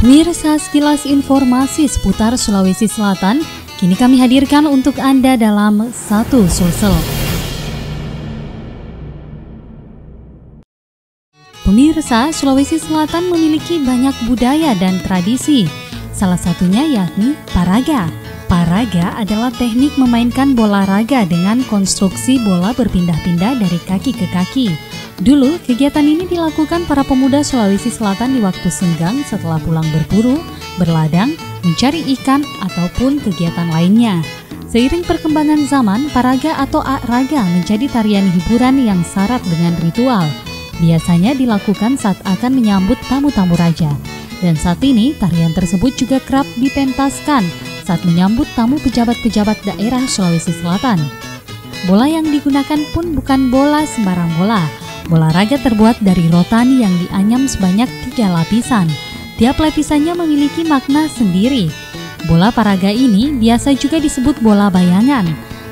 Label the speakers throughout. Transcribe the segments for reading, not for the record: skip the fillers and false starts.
Speaker 1: Pemirsa, sekilas informasi seputar Sulawesi Selatan kini kami hadirkan untuk Anda dalam Satu Sulsel. Pemirsa, Sulawesi Selatan memiliki banyak budaya dan tradisi. Salah satunya yakni paraga. Paraga adalah teknik memainkan bola raga dengan konstruksi bola berpindah-pindah dari kaki ke kaki. Dulu, kegiatan ini dilakukan para pemuda Sulawesi Selatan di waktu senggang setelah pulang berburu, berladang, mencari ikan, ataupun kegiatan lainnya. Seiring perkembangan zaman, paraga atau raga menjadi tarian hiburan yang syarat dengan ritual. Biasanya dilakukan saat akan menyambut tamu-tamu raja. Dan saat ini, tarian tersebut juga kerap dipentaskan saat menyambut tamu pejabat-pejabat daerah Sulawesi Selatan. Bola yang digunakan pun bukan bola sembarang bola. Bola raga terbuat dari rotan yang dianyam sebanyak 3 lapisan. Tiap lapisannya memiliki makna sendiri. Bola paraga ini biasa juga disebut bola bayangan.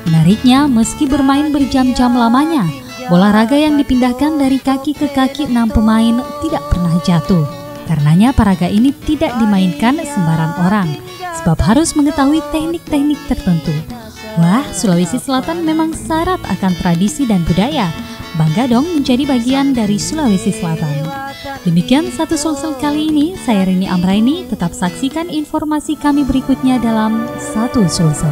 Speaker 1: Menariknya, meski bermain berjam-jam lamanya, bola raga yang dipindahkan dari kaki ke kaki 6 pemain tidak pernah jatuh. Karenanya paraga ini tidak dimainkan sembarang orang, sebab harus mengetahui teknik-teknik tertentu. Wah, Sulawesi Selatan memang syarat akan tradisi dan budaya. Bangga dong menjadi bagian dari Sulawesi Selatan. Demikian Satu Sulsel kali ini, saya Rini Amraini. Tetap saksikan informasi kami berikutnya dalam Satu Sulsel.